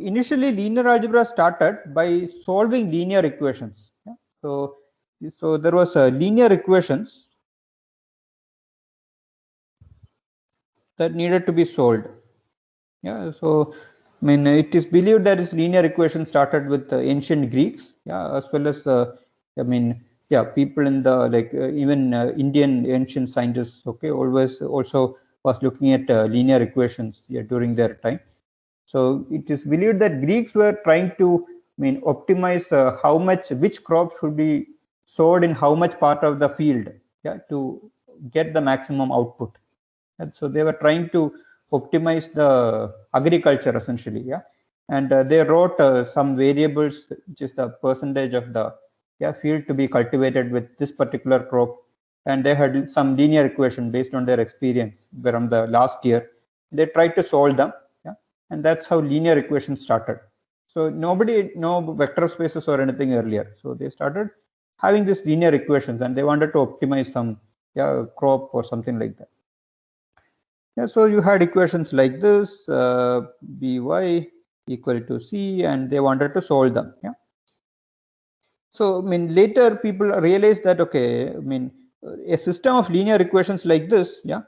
initially linear algebra started by solving linear equations. Yeah? So there was linear equations that needed to be solved. Yeah, so I mean, it is believed that this linear equation started with the ancient Greeks, yeah, as well as I mean, yeah, people in the even Indian ancient scientists, okay, always also was looking at linear equations, yeah, during their time. So it is believed that Greeks were trying to, I mean, optimize how much which crop should be sowed in how much part of the field, yeah, to get the maximum output. And so they were trying to optimize the agriculture essentially, yeah. And they wrote some variables, which is the percentage of the field to be cultivated with this particular crop. And they had some linear equation based on their experience from the last year. They tried to solve them, yeah, and that's how linear equations started. So nobody no vector spaces or anything earlier. So they started having these linear equations, and they wanted to optimize some crop or something like that. Yeah, so you had equations like this, by equal to c, and they wanted to solve them. Yeah. So I mean, later people realized that okay, I mean, a system of linear equations like this, yeah,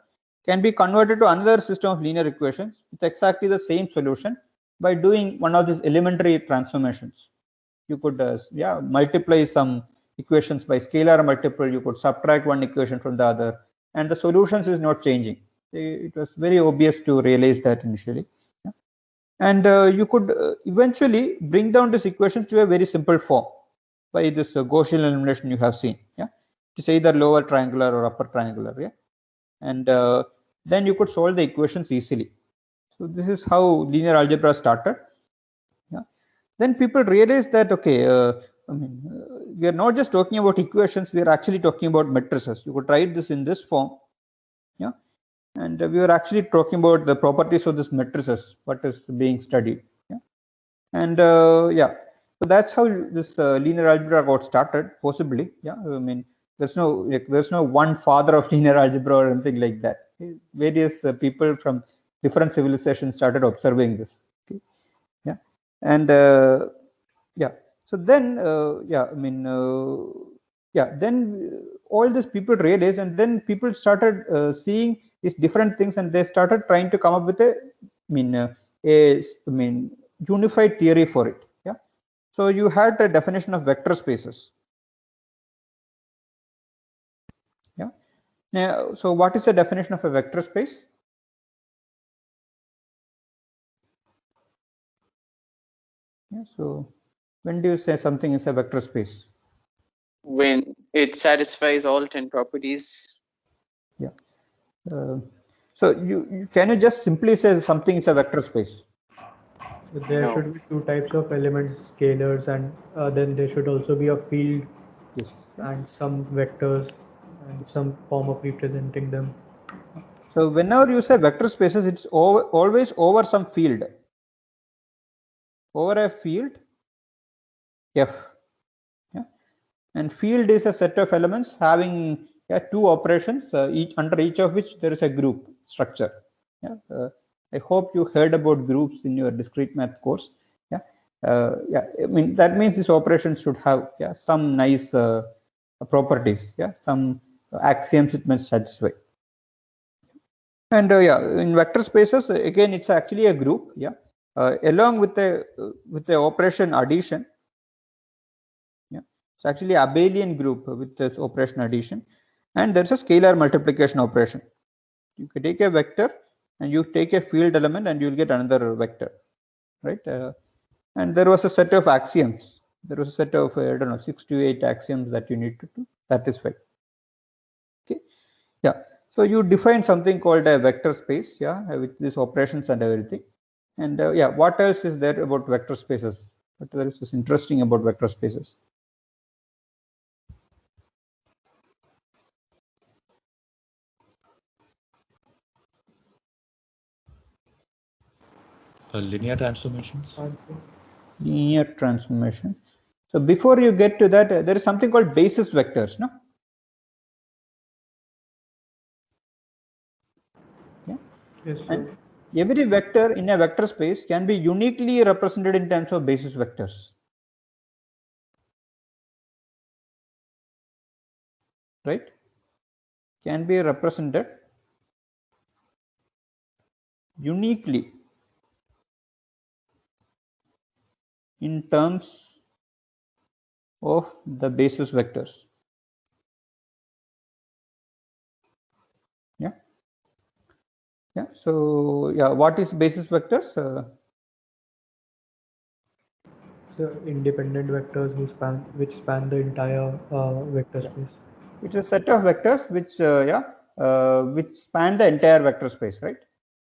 can be converted to another system of linear equations with exactly the same solution by doing one of these elementary transformations. You could multiply some equations by scalar multiple. You could subtract one equation from the other, and the solutions is not changing. It was very obvious to realize that initially, yeah. And you could eventually bring down this equation to a very simple form by this Gaussian elimination you have seen, yeah, to say either lower triangular or upper triangular, yeah, and then you could solve the equations easily. So this is how linear algebra started, yeah. Then people realized that okay, I mean, we are not just talking about equations, we are actually talking about matrices. You could write this in this form, yeah, and we are actually talking about the properties of this matrices, what is being studied, yeah. And yeah, so that's how this linear algebra got started, possibly, yeah. I mean, there's no one father of linear algebra or anything like that. Various people from different civilizations started observing this, okay, yeah. And yeah, so then yeah, I mean, yeah, then all these people realized, and then people started seeing these different things, and they started trying to come up with a unified theory for it, yeah. So you had a definition of vector spaces, yeah. Now, so what is the definition of a vector space? Yeah, so when do you say something is a vector space? When it satisfies all 10 properties. Yeah. So can you just simply say something is a vector space? So there should be two types of elements, scalars, and then there should also be a field, yes, and some vectors and some form of representing them. So whenever you say vector spaces, it's always over some field, over a field F. Yeah? And field is a set of elements having two operations, under each of which there is a group structure. Yeah? I hope you heard about groups in your discrete math course. Yeah, yeah. I mean, that means this operation should have some nice properties. Yeah, some axioms it must satisfy. And yeah, in vector spaces, again, it's actually a group. Yeah, along with the operation addition. Yeah, it's actually a abelian group with this operation addition, and there's a scalar multiplication operation. You can take a vector and you take a field element and you'll get another vector, right? And there was a set of axioms. There was a set of I don't know 6 to 8 axioms that you need to satisfy. Okay, yeah. So you define something called a vector space, yeah, with these operations and everything. And yeah, what else is there about vector spaces? What else is interesting about vector spaces? Linear transformations. Linear transformation. So before you get to that, there is something called basis vectors, no? Yeah. Yes, and every vector in a vector space can be uniquely represented in terms of basis vectors. Right? Can be represented uniquely in terms of the basis vectors. Yeah. Yeah. So yeah, what is basis vectors? So independent vectors which span the entire vector space. It's a set of vectors which which span the entire vector space, right?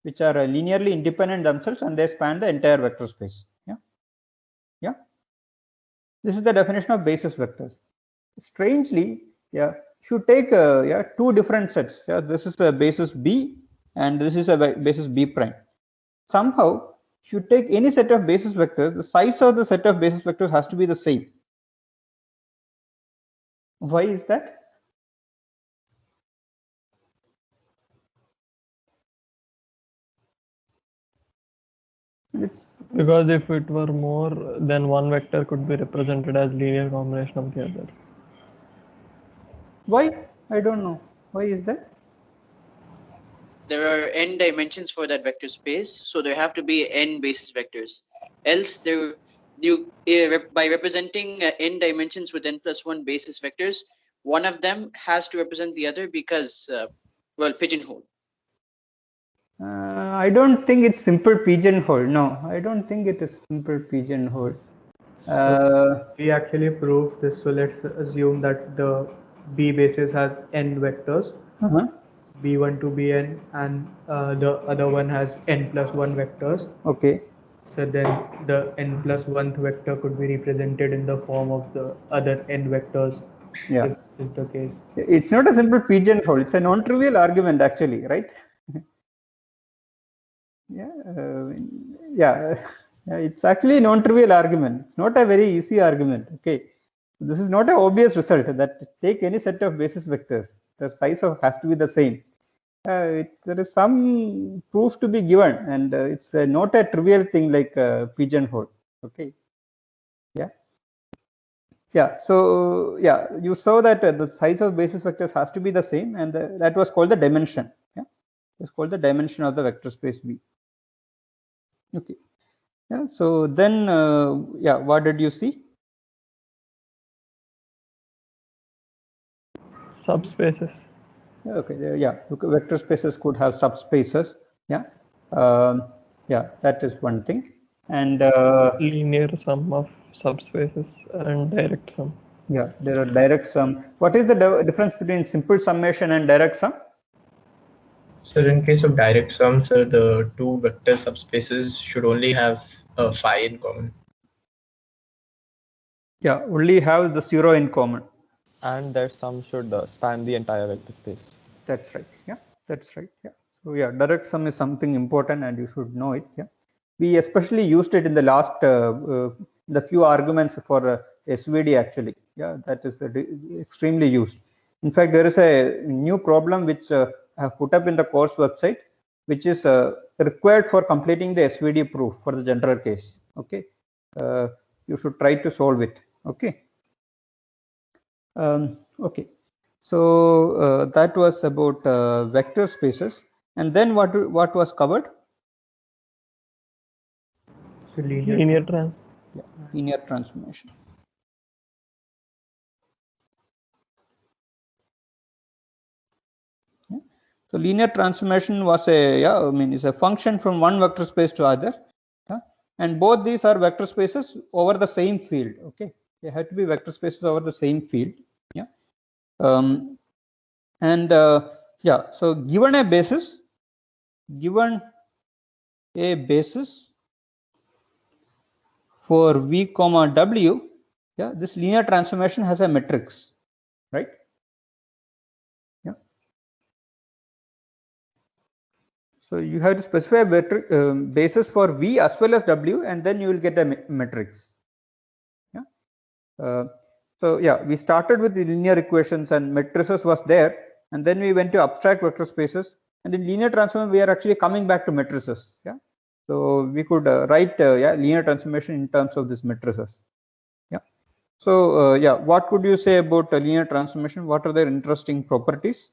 Which are linearly independent themselves and they span the entire vector space. Yeah. Yeah. This is the definition of basis vectors. Strangely, yeah, if you take two different sets, yeah, this is a basis B and this is a basis B prime. Somehow, if you take any set of basis vectors, the size of the set of basis vectors has to be the same. Why is that? It's because if it were more, then one vector could be represented as linear combination of the other. Why? I don't know. Why is that? There are n dimensions for that vector space, so there have to be n basis vectors. Else, by representing n dimensions with n plus 1 basis vectors, one of them has to represent the other because, well, pigeonhole. I don't think it's simple pigeonhole. No, I don't think it is simple pigeonhole. We actually proved this. So let's assume that the B basis has n vectors, B1 to Bn, and the other one has n plus 1 vectors. Okay. So then the n plus 1th vector could be represented in the form of the other n vectors. Yeah. If this is the case. It's not a simple pigeonhole. It's a non-trivial argument, actually, right? Yeah. Yeah. It's actually a non-trivial argument. It's not a very easy argument. Okay. This is not an obvious result that take any set of basis vectors, the size of has to be the same. There is some proof to be given, and it's not a trivial thing like pigeonhole. Okay. Yeah. Yeah. So yeah, you saw that the size of basis vectors has to be the same, and that was called the dimension. Yeah, it's called the dimension of the vector space V. Okay. Yeah. So then, yeah, what did you see? Subspaces. Okay. Yeah. Vector spaces could have subspaces. Yeah. Yeah. That is one thing. And linear sum of subspaces and direct sum. Yeah, there are direct sum. What is the difference between simple summation and direct sum? So in case of direct sum, so the two vector subspaces should only have a phi in common. Yeah, only have the 0 in common. And that sum should span the entire vector space. That's right. Yeah, that's right. Yeah. So yeah, direct sum is something important and you should know it. Yeah. We especially used it in the last, the few arguments for SVD actually. Yeah, that is extremely used. In fact, there is a new problem which I have put up in the course website, which is required for completing the SVD proof for the general case. Okay. You should try to solve it. Okay. Okay. So that was about vector spaces. And then what was covered? So linear transformation. Yeah. So linear transformation was is a function from one vector space to other, and both these are vector spaces over the same field. Okay, they have to be vector spaces over the same field. Yeah, yeah. So given a basis for V comma W, yeah, this linear transformation has a matrix, right? Yeah. So you have to specify a basis for V as well as W, and then you will get a matrix. Yeah. So yeah, we started with the linear equations and matrices was there, and then we went to abstract vector spaces, And in linear transform, we are actually coming back to matrices. Yeah. So we could write linear transformation in terms of these matrices. Yeah. So yeah, what could you say about linear transformation? What are their interesting properties?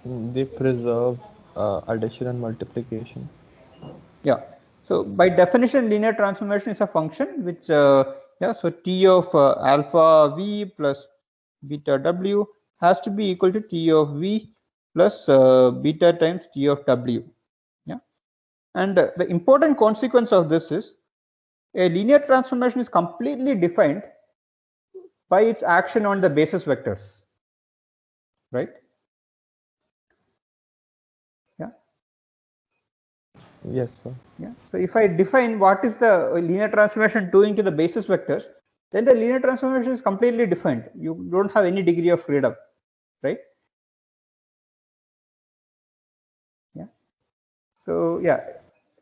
They preserve addition and multiplication. Yeah. So by definition, linear transformation is a function which yeah, so t of alpha v plus beta w has to be equal to t of v plus beta times t of w. Yeah. And the important consequence of this is a linear transformation is completely defined by its action on the basis vectors, right? Yeah. Yes, sir. Yeah. So if I define what is the linear transformation doing to the basis vectors, then the linear transformation is completely defined. You don't have any degree of freedom, right? Yeah. So yeah,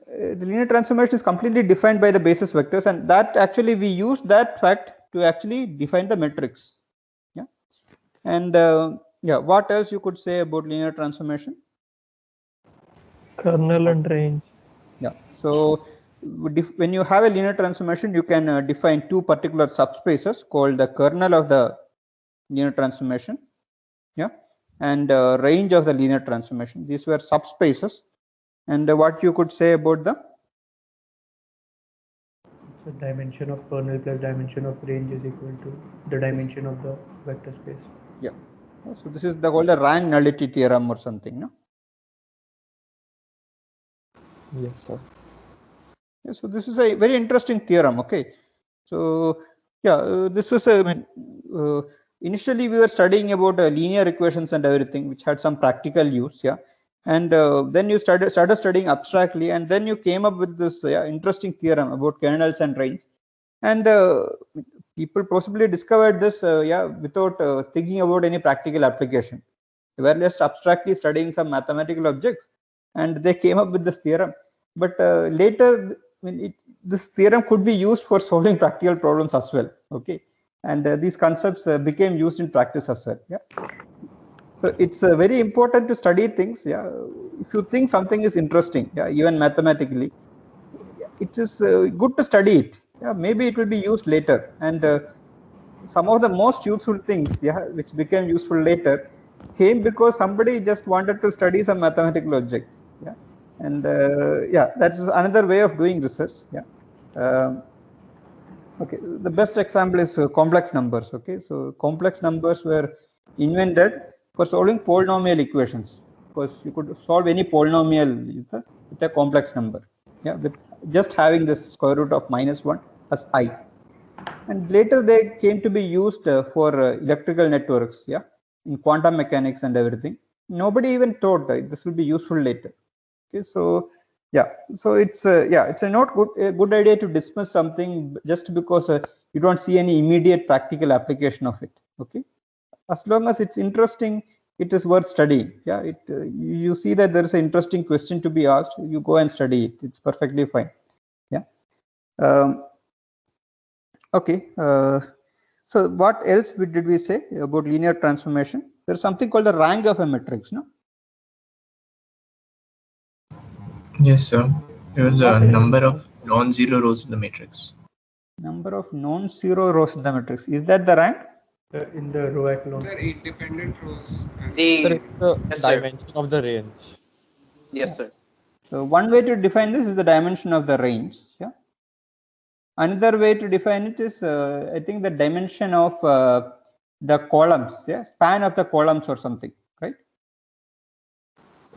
the linear transformation is completely defined by the basis vectors, and that actually we use that fact to actually define the matrix. Yeah. And yeah, what else you could say about linear transformation? Kernel and range. Yeah. So when you have a linear transformation, you can define two particular subspaces called the kernel of the linear transformation, yeah, and range of the linear transformation. These were subspaces. And what you could say about them? The dimension of kernel plus dimension of range is equal to the dimension of the vector space. Yeah. So this is called the rank nullity theorem or something, no? Yes, sir. Yeah, so this is a very interesting theorem. Okay. So yeah, this was I mean, initially we were studying about linear equations and everything, which had some practical use. Yeah. And then you started studying abstractly, and then you came up with this interesting theorem about kernels and range. And people possibly discovered this without thinking about any practical application. They were just abstractly studying some mathematical objects, and they came up with this theorem. But later, this theorem could be used for solving practical problems as well. Okay, and these concepts became used in practice as well. Yeah. So it's very important to study things. Yeah, if you think something is interesting, yeah, even mathematically, it is good to study it. Yeah, maybe it will be used later. And some of the most useful things, yeah, which became useful later, came because somebody just wanted to study some mathematical object. Yeah, and yeah, that's another way of doing research. Yeah. Okay, the best example is complex numbers. Okay, so complex numbers were invented for solving polynomial equations, because you could solve any polynomial with a complex number. Yeah, with just having this square root of -1 as I. And later they came to be used for electrical networks, yeah, in quantum mechanics and everything. Nobody even thought this will be useful later. Okay, so yeah, so it's it's a not good idea to dismiss something just because you don't see any immediate practical application of it. Okay, as long as it's interesting, it is worth studying. Yeah, you see that there is an interesting question to be asked, you go and study it. It's perfectly fine. Yeah. Okay. So what else did we say about linear transformation? There's something called the rank of a matrix, no? Yes, sir. There was a number of non-zero rows in the matrix. Number of non-zero rows in the matrix. Is that the rank? In the row echelon. There are independent rows. Sir, it's the Yes, sir. dimension of the range. Yes, sir. So one way to define this is the dimension of the range. Yeah. Another way to define it is, I think, the dimension of the columns. Yeah, span of the columns or something, right?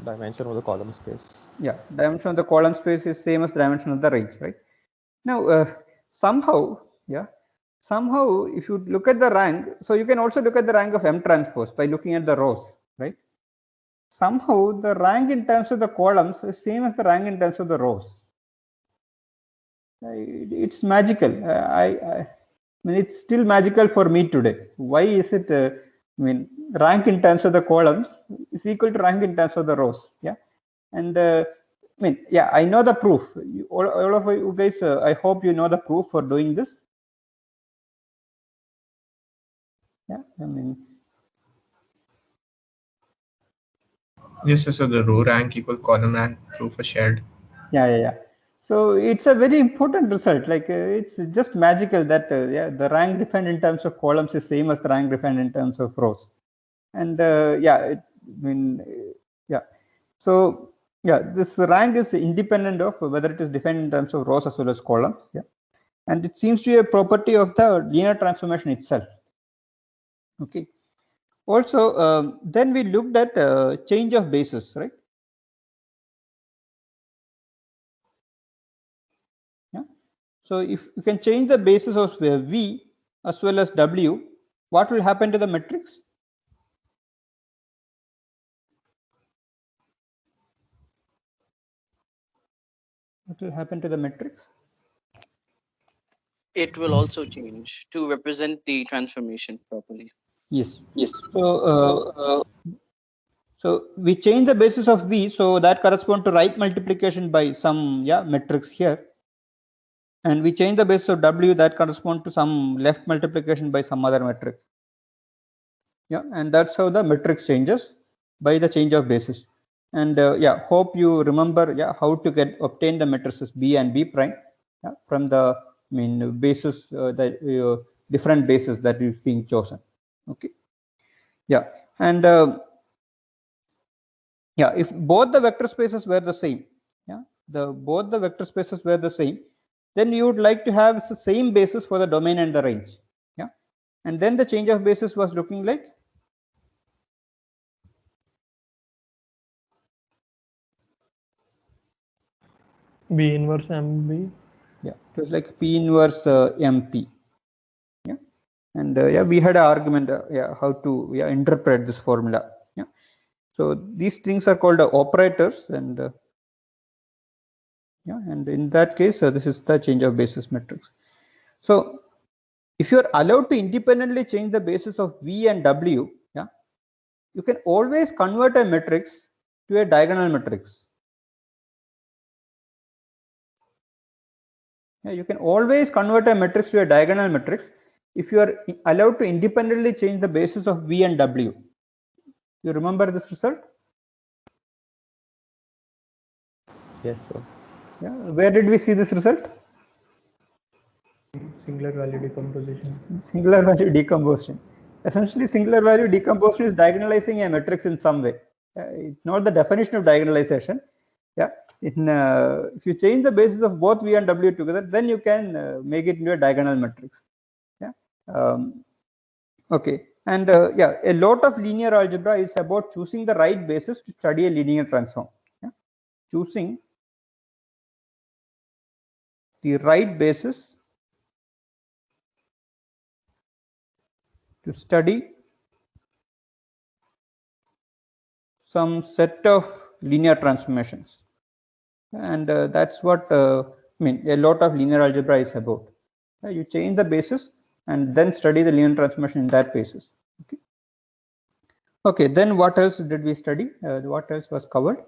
Dimension of the column space. Yeah, dimension of the column space is same as dimension of the range, right? Now, somehow, if you look at the rank, so you can also look at the rank of M transpose by looking at the rows, right? Somehow the rank in terms of the columns is same as the rank in terms of the rows. It's magical. I mean, it's still magical for me today. Why is it? I mean, rank in terms of the columns is equal to rank in terms of the rows. Yeah, and I mean, yeah, I know the proof. All of you guys, I hope you know the proof for doing this. Yeah, I mean, Yes, so the row rank equal column rank proof is shared. yeah. So it's a very important result. Like it's just magical that yeah, the rank defined in terms of columns is same as the rank defined in terms of rows. And yeah, yeah. So yeah, this rank is independent of whether it is defined in terms of rows as well as columns. Yeah, and it seems to be a property of the linear transformation itself. Okay. Also, then we looked at change of basis, right? Yeah. So if you can change the basis of V as well as W, what will happen to the matrix? What will happen to the matrix? It will also change to represent the transformation properly. Yes. So we change the basis of V, so that corresponds to right multiplication by some matrix here, and we change the basis of W, that corresponds to some left multiplication by some other matrix. Yeah, and that's how the matrix changes by the change of basis. And yeah, hope you remember how to obtain the matrices B and B prime from the basis that different bases that is being chosen. Okay. Yeah, and yeah, if both the vector spaces were the same, both the vector spaces were the same, then you would like to have the same basis for the domain and the range. Yeah, and then the change of basis was looking like B inverse MB. Yeah, it was like P inverse MP. Yeah, and yeah, we had an argument how to interpret this formula. Yeah, so these things are called operators, and yeah, and in that case, this is the change of basis matrix. So if you are allowed to independently change the basis of V and W, you can always convert a matrix to a diagonal matrix. Yeah, you can always convert a matrix to a diagonal matrix if you are allowed to independently change the basis of V and W. You remember this result? Yes, sir. Yeah. Where did we see this result? Singular value decomposition. Singular value decomposition. Essentially, singular value decomposition is diagonalizing a matrix in some way. It's not the definition of diagonalization. Yeah. If you change the basis of both V and W together, then you can make it into a diagonal matrix. Yeah. Okay. And yeah, a lot of linear algebra is about choosing the right basis to study a linear transform. Yeah. Choosing the right basis to study some set of linear transformations, and that's what a lot of linear algebra is about. You change the basis and then study the linear transformation in that basis. Okay, then what else did we study? What else was covered?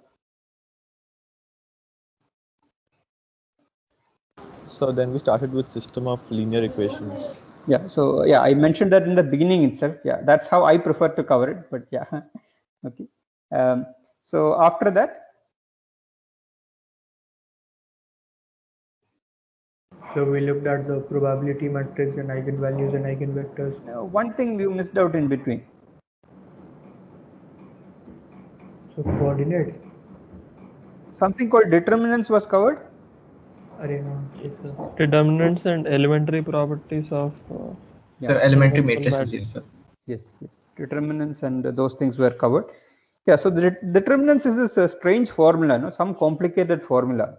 So then we started with system of linear equations. Yeah, so yeah, I mentioned that in the beginning itself. Yeah, that's how I prefer to cover it, but yeah. Okay. So after that, So we looked at the probability matrix and eigenvalues and eigenvectors. one thing you missed out in between. So coordinates. Something called determinants was covered. Determinants and elementary properties of. So elementary matrices, yes, sir. Yes. Determinants and those things were covered. Yeah. So the determinants is this strange formula, no? Some complicated formula.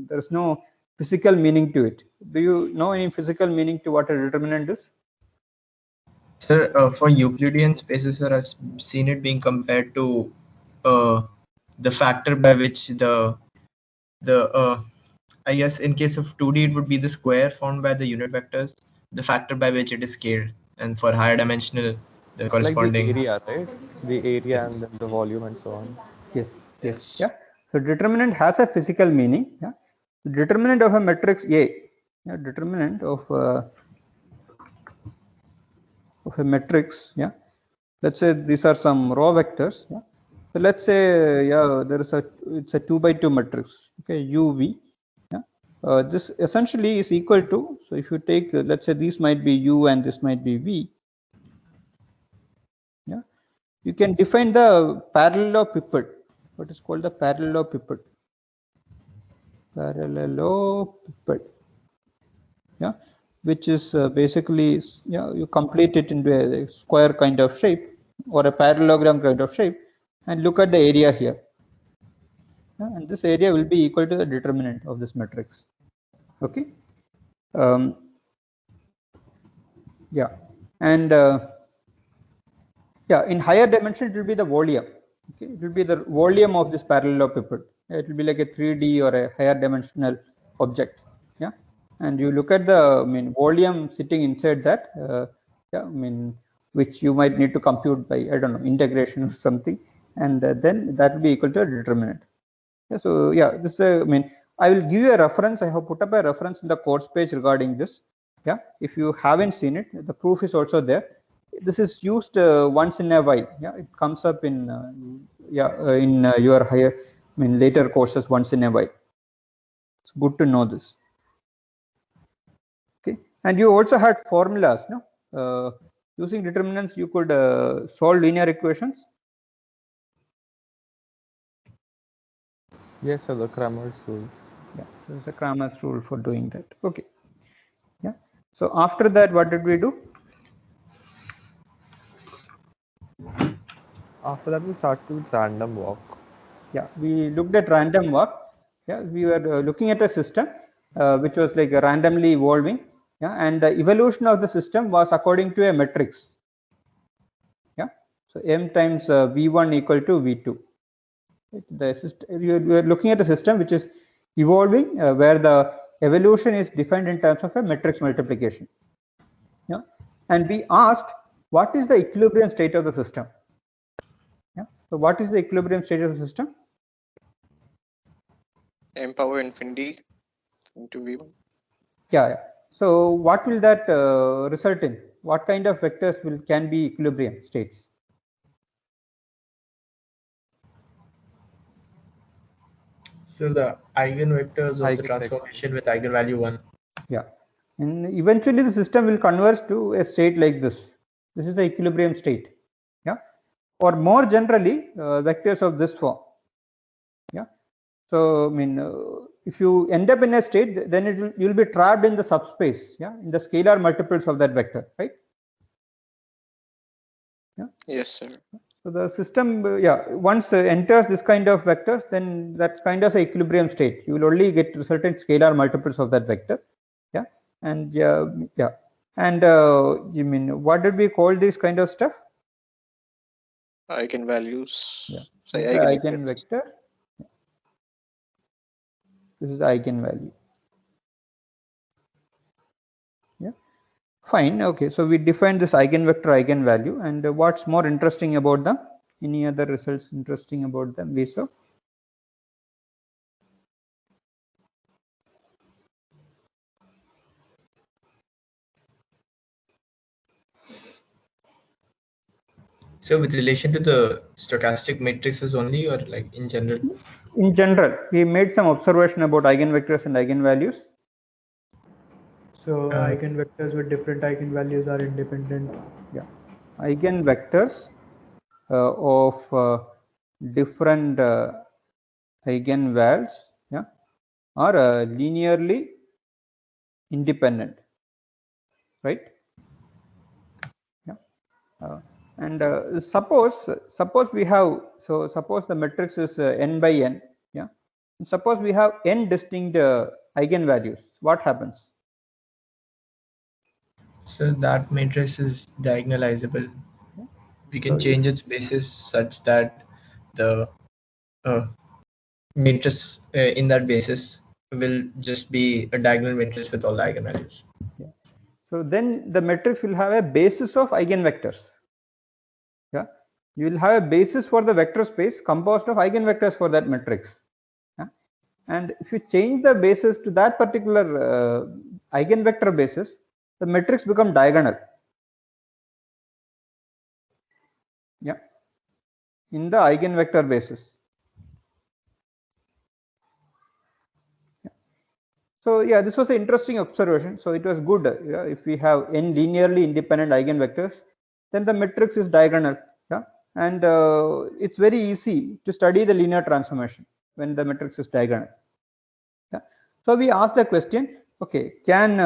There's no physical meaning to it. Do you know any physical meaning to what a determinant is? Sir, for Euclidean spaces, sir, I've seen it being compared to the factor by which I guess in case of 2D, it would be the square formed by the unit vectors, the factor by which it is scaled, and for higher dimensional, the It's corresponding like the area, right? The area Yes. and then the volume and so on. Yes. Yeah. So determinant has a physical meaning. Yeah, the determinant of a matrix A. Yeah, determinant of a matrix. Yeah, let's say these are some raw vectors. Yeah, so let's say there is it's a 2 by 2 matrix. Okay, UV. Yeah, this essentially is equal to. So if you take let's say these might be U and this might be V. Yeah, you can define the parallelepiped. What is called the parallelepiped? Parallelepiped. Yeah, which is basically you complete it into a square kind of shape or a parallelogram kind of shape, and look at the area here. Yeah, and this area will be equal to the determinant of this matrix. Okay. Yeah, and yeah, in higher dimension it will be the volume. Okay, it will be the volume of this parallelepiped. It will be like a 3D or a higher dimensional object. Yeah, and you look at the volume sitting inside that. Yeah, which you might need to compute by I don't know integration or something, and then that will be equal to a determinant. Yeah, so yeah, this I will give you a reference. I have put up a reference in the course page regarding this. Yeah, if you haven't seen it, the proof is also there. This is used once in a while. Yeah, it comes up in your higher later courses once in a while. It's good to know this. Okay, and you also had formulas. No, using determinants you could solve linear equations. Yes, sir, the Cramer's rule. Yeah, there's a Cramer's rule for doing that. Okay. Yeah. So after that, what did we do? After that, we started with random walk. Yeah, we looked at random walk. Yeah, we were looking at a system which was like randomly evolving. Yeah, and the evolution of the system was according to a matrix. Yeah, so m times v1 equal to v2. The system, we are looking at a system which is evolving where the evolution is defined in terms of a matrix multiplication. Yeah, and we asked what is the equilibrium state of the system. Yeah, so what is the equilibrium state of the system? M power infinity into v1. Yeah. So what will that result in? What kind of vectors can be equilibrium states? So the eigenvectors of the Eigenvectors. transformation with eigenvalue 1. Yeah, and eventually the system will converge to a state like this. This is the equilibrium state. Yeah, or more generally vectors of this form. Yeah, so if you end up in a state, then you'll be trapped in the subspace. Yeah, in the scalar multiples of that vector, right? Yeah. Yes, sir. So the system, once enters this kind of vectors, then that kind of equilibrium state, you will only get certain scalar multiples of that vector. Yeah, and and what did we call this kind of stuff? Eigenvalues. Yeah, So eigenvector. This is eigenvalue. Yeah, fine. Okay, so we defined this eigenvector, eigenvalue, and what's more interesting about them? Any other results interesting about them, Viso? So with relation to the stochastic matrices only, or like in general? In general, we made some observation about eigenvectors and eigenvalues. So eigenvectors with different eigenvalues are independent. Yeah, eigenvectors of different eigenvalues, yeah, are linearly independent, right? Yeah, and suppose we have, so suppose the matrix is n by n. Yeah, and suppose we have n distinct eigenvalues. What happens? So that matrix is diagonalizable. We can change its basis such that the matrix in that basis will just be a diagonal matrix with all the eigenvalues. Yeah. So then the matrix will have a basis of eigenvectors. Yeah, you will have a basis for the vector space composed of eigenvectors for that matrix. and if you change the basis to that particular eigenvector basis, the matrix become diagonal. Yeah, in the eigenvector basis. Yeah. So yeah, this was an interesting observation. So it was good. If we have n linearly independent eigenvectors, then the matrix is diagonal. Yeah, and it's very easy to study the linear transformation when the matrix is diagonal. Yeah. So we ask the question, okay, can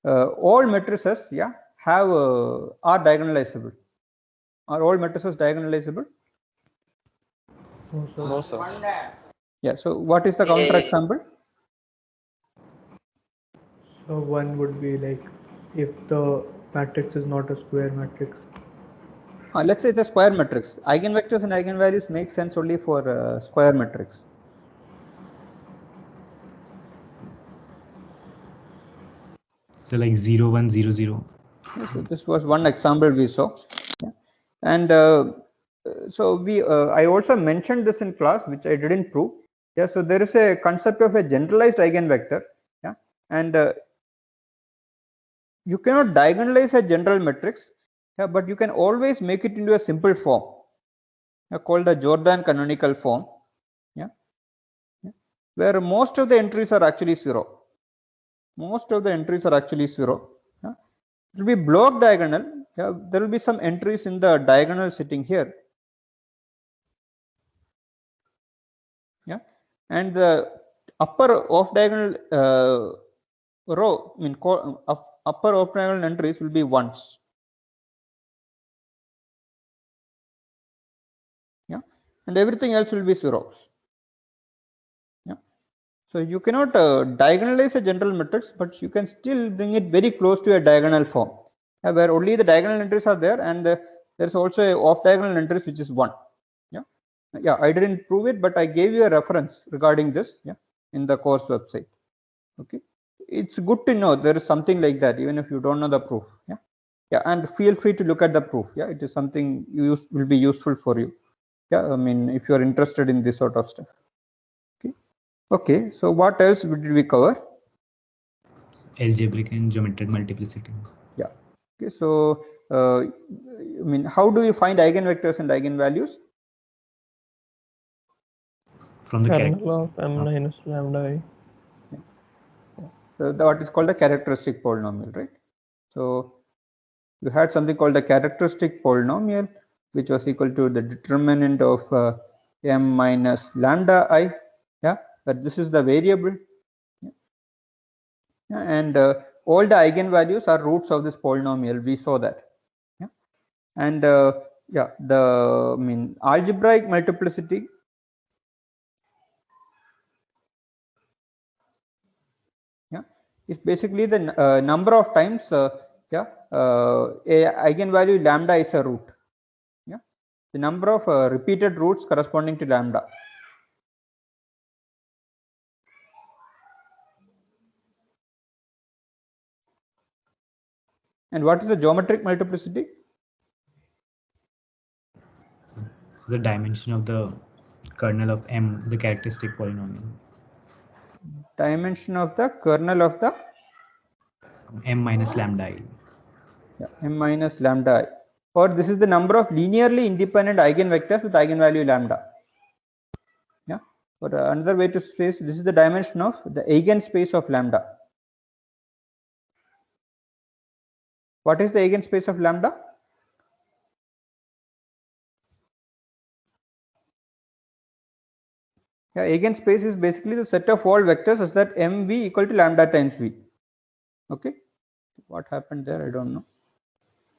all matrices, yeah, have are diagonalizable? Are all matrices diagonalizable? No, sir. Yeah. So what is the counter example? So one would be like if the matrix is not a square matrix. Let's say it's a square matrix. Eigenvectors and eigenvalues make sense only for square matrix. So like 0, 1, 0, 0. Yeah, so this was one example we saw. Yeah. And so I also mentioned this in class, which I didn't prove. Yeah. So there is a concept of a generalized eigenvector. Yeah. And you cannot diagonalize a general matrix. Yeah, but you can always make it into a simple form, called the Jordan canonical form. Yeah. Where most of the entries are actually 0. Most of the entries are actually 0. Yeah. It will be block diagonal. Yeah, there will be some entries in the diagonal sitting here. Yeah, and the upper off diagonal row, upper off diagonal entries will be ones. Yeah, and everything else will be zeros. Yeah, so you cannot diagonalize a general matrix, but you can still bring it very close to a diagonal form, where only the diagonal entries are there, and there's also a off diagonal entries which is 1. Yeah, I didn't prove it, but I gave you a reference regarding this. Yeah, in the course website. Okay, it's good to know there is something like that, even if you don't know the proof. Yeah, and feel free to look at the proof. Yeah, it is something will be useful for you. Yeah, I mean, if you are interested in this sort of stuff. Okay, so what else did we cover? Algebraic and geometric multiplicity. Yeah. Okay, so I mean, how do you find eigenvectors and eigenvalues? From the kernel of m minus lambda I. So what is called the characteristic polynomial, right? So you had something called the characteristic polynomial, which was equal to the determinant of m minus lambda I. Yeah, but this is the variable. Yeah, and all the eigenvalues are roots of this polynomial. We saw that. Yeah, and yeah, the algebraic multiplicity. Yeah, is basically the number of times a eigenvalue lambda is a root. Yeah, the number of repeated roots corresponding to lambda. And what is the geometric multiplicity? The dimension of the kernel of M, the characteristic polynomial. Dimension of the kernel of the M minus lambda I. Yeah, m minus lambda I. Or this is the number of linearly independent eigenvectors with eigenvalue lambda. Yeah. Or another way to say this is the dimension of the eigenspace of lambda. What is the eigenspace of lambda? Yeah, eigenspace is basically the set of all vectors such that mv equal to lambda times v. Okay, what happened there? I don't know.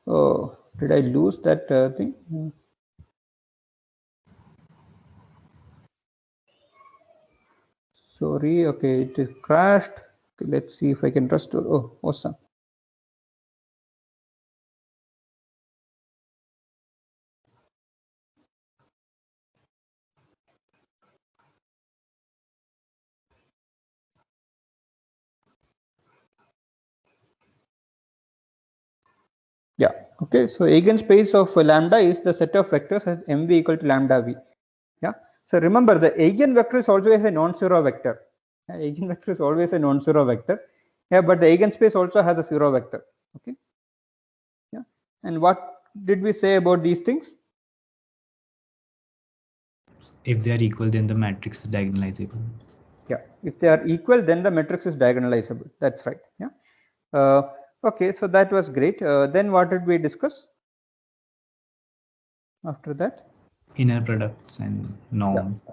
Oh, did I lose that thing? Sorry. Okay, it is crashed. Okay, let's see if I can restore. Oh, awesome. Yeah. Okay. So eigenspace of lambda is the set of vectors as mv equal to lambda v. Yeah. So remember, the eigenvector is always a non-zero vector. Eigenvector is always a non-zero vector. Yeah, but the eigenspace also has a zero vector. Okay. Yeah. And what did we say about these things? If they are equal, then the matrix is diagonalizable. Yeah, if they are equal, then the matrix is diagonalizable. That's right. Yeah. Okay, so that was great. Then what did we discuss after that? Inner products and norms.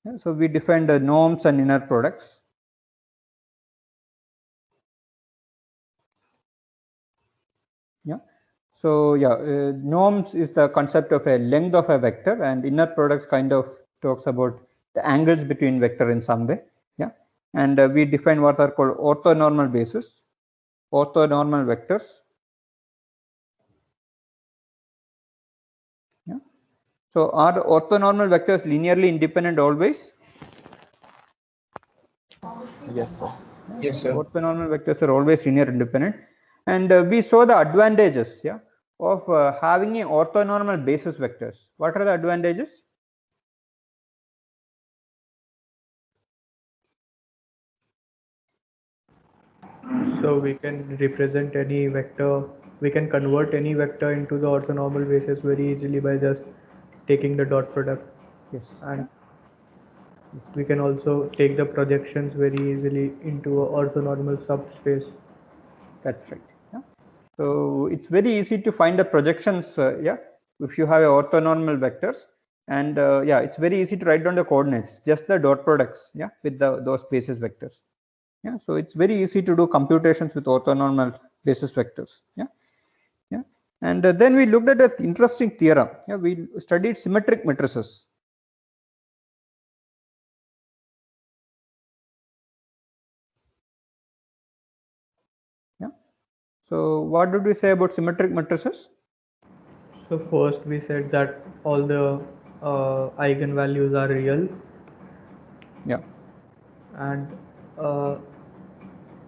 Yeah, so we defined the norms and inner products. Yeah. So yeah, norms is the concept of a length of a vector, and inner products kind of talks about the angles between vector in some way. Yeah. And we define what are called orthonormal bases, orthonormal vectors. Yeah. So are orthonormal vectors linearly independent always? Yes, sir. Yes, sir. Orthonormal vectors are always linear independent, and we saw the advantages, yeah, of having a orthonormal basis vectors. What are the advantages? So we can represent any vector, we can convert any vector into the orthonormal basis very easily by just taking the dot product. Yes. And we can also take the projections very easily into an orthonormal subspace. That's right. Yeah. So it's very easy to find the projections, yeah, if you have a orthonormal vectors, and yeah, it's very easy to write down the coordinates, just the dot products, yeah, with those basis vectors. Yeah, so it's very easy to do computations with orthonormal basis vectors. Yeah, yeah, and then we looked at an interesting theorem. Yeah, we studied symmetric matrices. Yeah, so what did we say about symmetric matrices? So first we said that all the eigenvalues are real. Yeah. And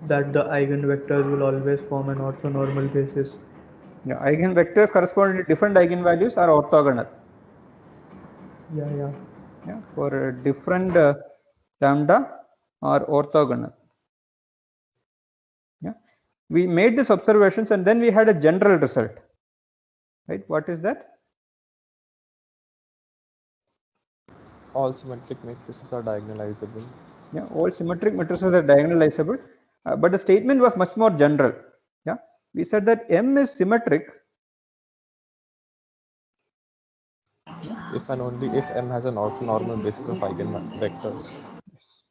that the eigenvectors will always form an orthonormal basis. Yeah, eigenvectors corresponding to different eigenvalues are orthogonal. Yeah. Yeah, for different lambda are orthogonal. Yeah, we made these observations and then we had a general result. Right? What is that? All symmetric matrices are diagonalizable. Yeah, all symmetric matrices are diagonalizable, but the statement was much more general. Yeah, we said that M is symmetric If and only if M has an orthonormal basis of eigenvectors. Yes.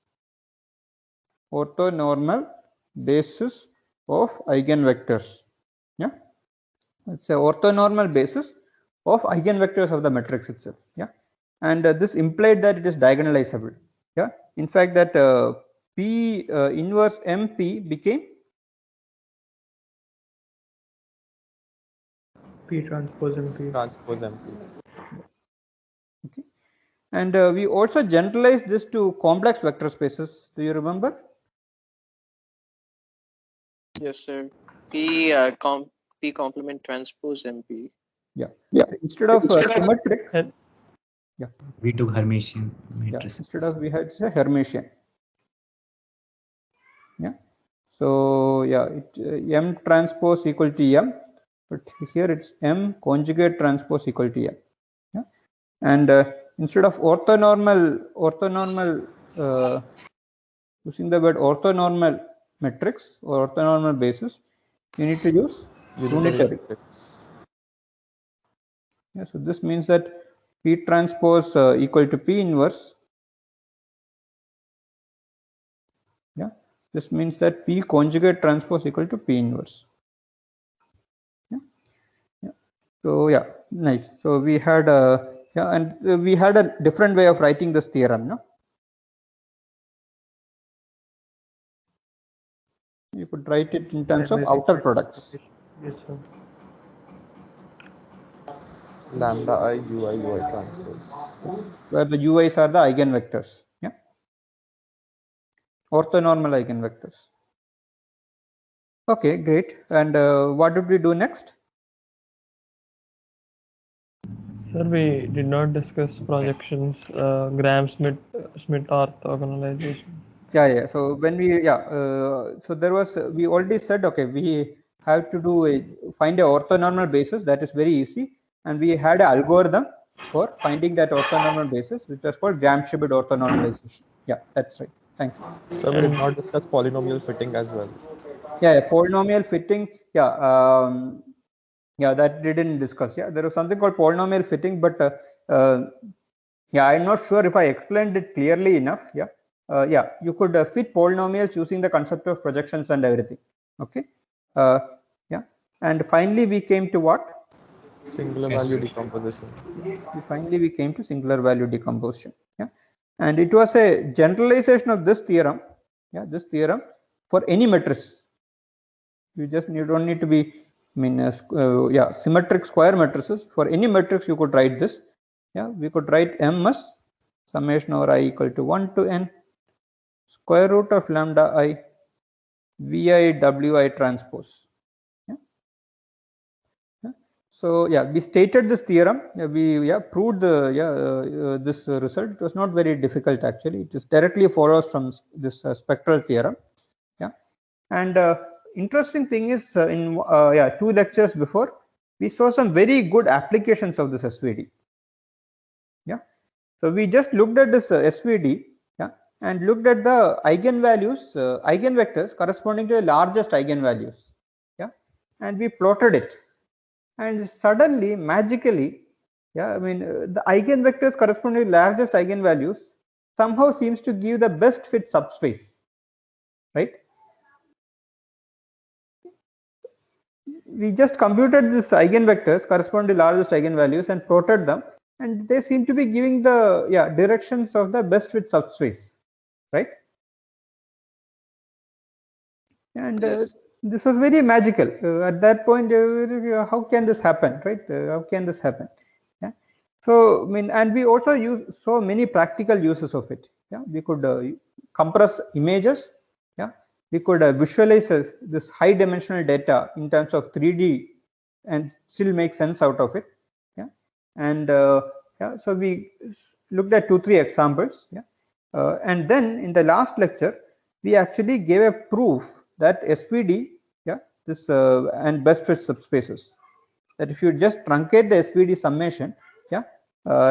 Orthonormal basis of eigenvectors. Yeah, it's a orthonormal basis of eigenvectors of the matrix itself. Yeah, and this implied that it is diagonalizable. Yeah, in fact, that P inverse MP became P transpose MP. Transpose MP. Okay, and we also generalized this to complex vector spaces. Do you remember? Yes, sir. P complement transpose MP. Yeah. Instead of symmetric. Yeah. We took Hermitian matrices. Instead of we had say Hermitian. Yeah. So yeah, M transpose equal to M, but here it's M conjugate transpose equal to M. Yeah. And instead of orthonormal using the word orthonormal matrix or orthonormal basis, you need to use unitary. Yeah, so this means that P transpose equal to P inverse. Yeah, this means that P conjugate transpose equal to P inverse. Yeah. So yeah, nice. So we had we had a different way of writing this theorem, no? You could write it in terms of outer products. Yes, sir. Lambda I UI transpose. Where the UIs are the eigenvectors. Yeah. Orthonormal eigenvectors. Okay, great. And what did we do next? Sir, we did not discuss projections, Gram-Schmidt orthogonalization. Yeah. So when we so there was we already said okay, we have to find a orthonormal basis. That is very easy, and we had an algorithm for finding that orthonormal basis, which was called Gram-Schmidt orthonormalization. Yeah, that's right. Thank you. So we did not discuss polynomial fitting as well. Yeah, polynomial fitting. Yeah, that we didn't discuss. Yeah, there was something called polynomial fitting, but yeah, I'm not sure if I explained it clearly enough. Yeah, you could fit polynomials using the concept of projections and everything. Okay. Yeah, and finally we came to what? Singular value decomposition. Finally we came to singular value decomposition. Yeah, and it was a generalization of this theorem. Yeah, this theorem for any matrix. You don't need to be, yeah, symmetric square matrices. For any matrix you could write this. Yeah, we could write M as summation over I equal to 1 to n square root of lambda I vi wi transpose. So yeah, we stated this theorem. We proved this result. It was not very difficult actually. It just directly follows from this spectral theorem. Yeah, and interesting thing is in 2 lectures before we saw some very good applications of this SVD. Yeah, so we just looked at this SVD. Yeah, and looked at the eigenvalues, eigenvectors corresponding to the largest eigenvalues. Yeah, and we plotted it. And suddenly, magically, yeah, the eigenvectors corresponding to largest eigenvalues somehow seems to give the best fit subspace, right? We just computed these eigenvectors corresponding to largest eigenvalues and plotted them, and they seem to be giving the directions of the best fit subspace, right? And Yes. this was very magical at that point. How can this happen, right? How can this happen? Yeah. So and we also use so many practical uses of it. Yeah, we could compress images. Yeah, we could visualize this high dimensional data in terms of 3D and still make sense out of it. Yeah, and yeah, so we looked at 2-3 examples. Yeah, and then in the last lecture we actually gave a proof that SVD, yeah, this and best fit subspaces, that if you just truncate the SVD summation, yeah,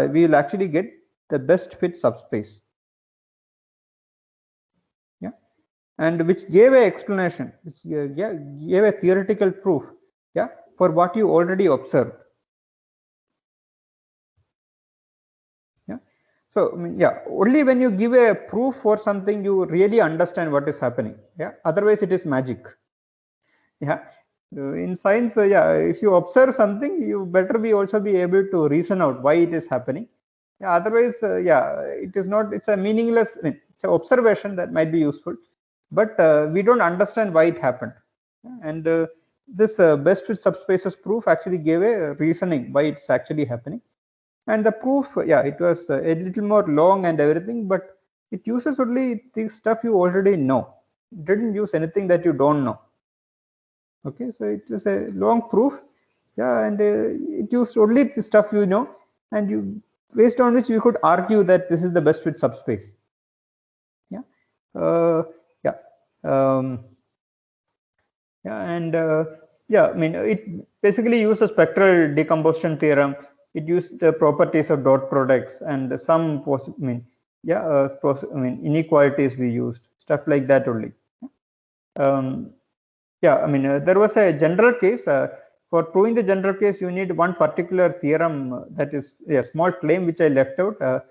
we will actually get the best fit subspace. Yeah, and which gave a explanation, which gave a theoretical proof, yeah, for what you already observed. Yeah, so only when you give a proof for something you really understand what is happening. Yeah, otherwise it is magic. Yeah, in science, if you observe something, you better also be able to reason out why it is happening. Yeah, otherwise, it is not. It's a meaningless. It's an observation that might be useful, but we don't understand why it happened. And this best fit subspaces proof actually gave a reasoning why it's actually happening. And the proof, it was a little more long and everything, but it uses only the stuff you already know. It didn't use anything that you don't know. Okay, so it was a long proof, yeah, and it used only the stuff you know, and you based on which you could argue that this is the best fit subspace. Yeah, and it basically used the spectral decomposition theorem. It used the properties of dot products and some inequalities we used, stuff like that only. There was a general case. For proving the general case, you need one particular theorem that is a small claim which I left out. I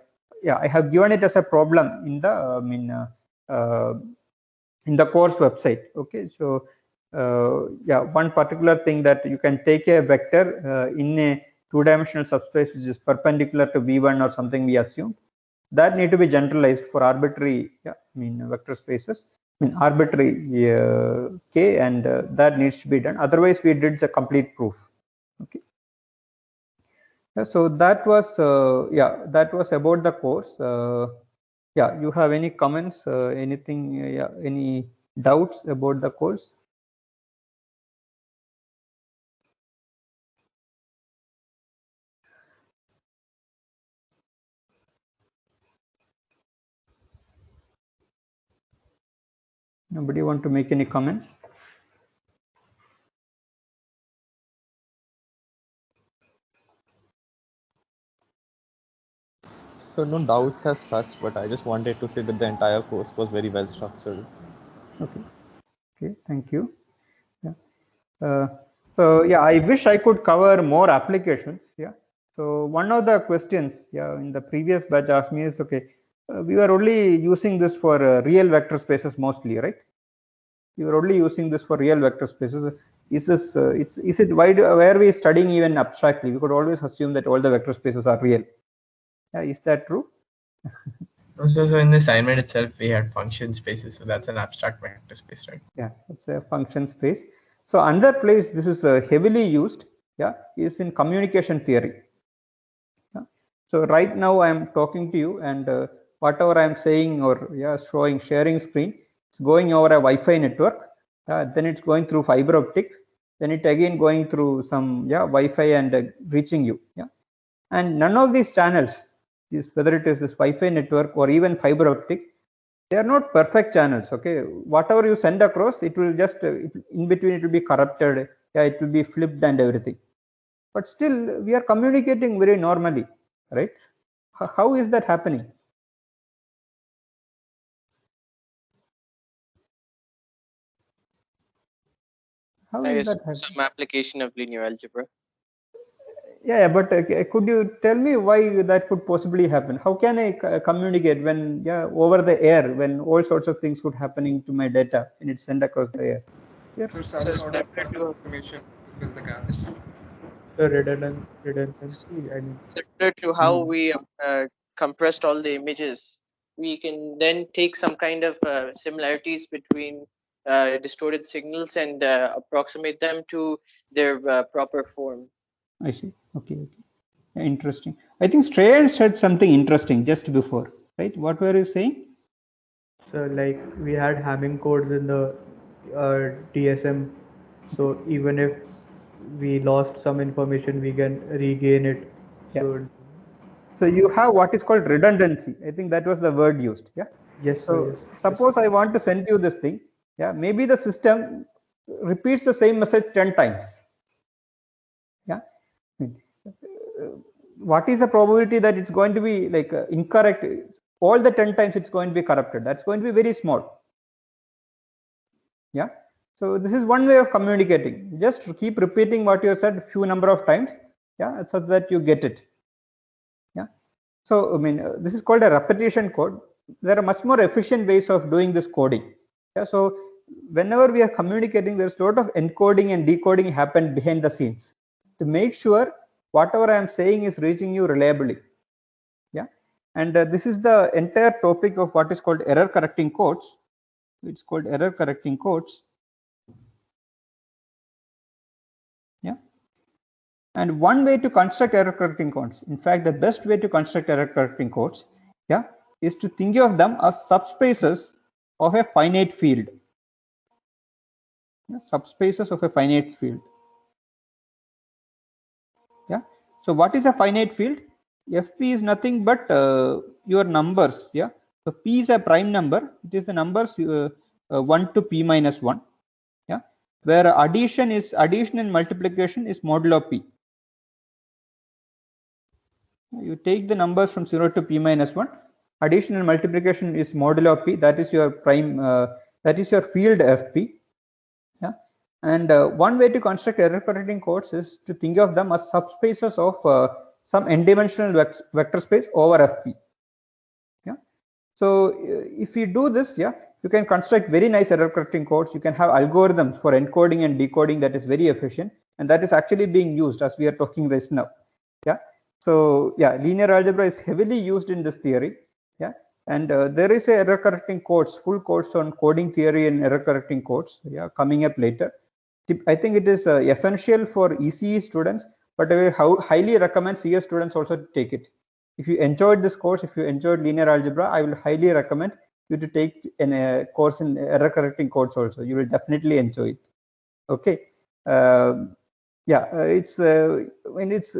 have given it as a problem in the in the course website. Okay, so one particular thing that you can take a vector in a 2-dimensional subspace which is perpendicular to V1 or something we assume, that need to be generalized for arbitrary vector spaces. Arbitrary k, and that needs to be done. Otherwise, we did the complete proof. Okay. So that was that was about the course. You have any comments? Anything? Any doubts about the course? Nobody want to make any comments? So no doubts as such, but I just wanted to say that the entire course was very well structured. Okay. Okay. Thank you. Yeah. So yeah, I wish I could cover more applications. Yeah. So one of the questions, yeah, in the previous batch asked me is, okay, we were only using this for real vector spaces mostly, right? We were only using this for real vector spaces. Is this? Is it why why are we studying even abstractly? We could always assume that all the vector spaces are real. Yeah, is that true? So in the assignment itself, we had function spaces. So that's an abstract vector space, right? Yeah, it's a function space. So another place this is heavily used, yeah, is in communication theory. Yeah. So right now I am talking to you, and whatever I am saying or sharing screen, it's going over a Wi-Fi network. Then it's going through fiber optic. Then it again going through some Wi-Fi and reaching you. Yeah, and none of these channels, whether it is this Wi-Fi network or even fiber optic, they are not perfect channels. Okay, whatever you send across, it will just in between it will be corrupted. Yeah, it will be flipped and everything. But still, we are communicating very normally, right? How is that happening? How is that happening? Some application of linear algebra. Yeah, but could you tell me why that could possibly happen? How can I communicate when over the air, when all sorts of things would happening to my data and it's sent across the air? So some sort of approximation to fill the gaps. The redundancy. I mean, similar to how we compressed all the images, we can then take some kind of similarities between distorted signals and approximate them to their proper form. I see. Okay. Okay. Interesting. I think Strahan said something interesting just before, right? What were you saying? so like we had Hamming codes in the DSM, so even if we lost some information, we can regain it. Yeah. So you have what is called redundancy. I think that was the word used. Yeah. Yes. So suppose I want to send you this thing. Yeah. Maybe the system repeats the same message 10 times. Yeah. What is the probability that it's going to be like incorrect? All the 10 times it's going to be corrupted. That's going to be very small. Yeah. So this is one way of communicating. Just keep repeating what you said a few number of times. Yeah. So that you get it. Yeah. So I mean, this is called a repetition code. There are much more efficient ways of doing this coding. Yeah. So whenever we are communicating, there's a lot of encoding and decoding happen behind the scenes to make sure whatever I am saying is reaching you reliably. Yeah. And this is the entire topic of what is called error correcting codes. It's called error correcting codes. Yeah. And one way to construct error correcting codes, in fact, the best way to construct error correcting codes, yeah, is to think of them as subspaces of a finite field. Yeah, subspaces of a finite field. Yeah. So what is a finite field? Fp is nothing but your numbers. Yeah. So p is a prime number. It is the numbers 1 to p minus 1. Yeah. Where addition and multiplication is modulo p. You take the numbers from 0 to p minus 1. Addition and multiplication is modulo p. That is your prime. That is your field Fp. Yeah. And one way to construct error correcting codes is to think of them as subspaces of some n-dimensional vector space over Fp. Yeah. So if you do this, yeah, you can construct very nice error correcting codes. You can have algorithms for encoding and decoding that is very efficient, and that is actually being used as we are talking right now. Yeah. So yeah, linear algebra is heavily used in this theory. Yeah. And there is a error correcting codes, full course on coding theory and error correcting codes. Yeah, coming up later. I think it is essential for ECE students, but I highly recommend CS students also to take it. If you enjoyed this course, if you enjoyed linear algebra, I will highly recommend you to take a course in error correcting codes also. You will definitely enjoy it. Okay. It's a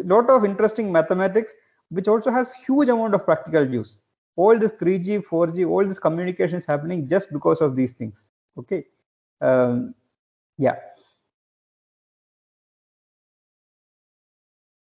lot of interesting mathematics, which also has huge amount of practical use. All this 3G, 4G, all this communication is happening just because of these things. Okay. Yeah.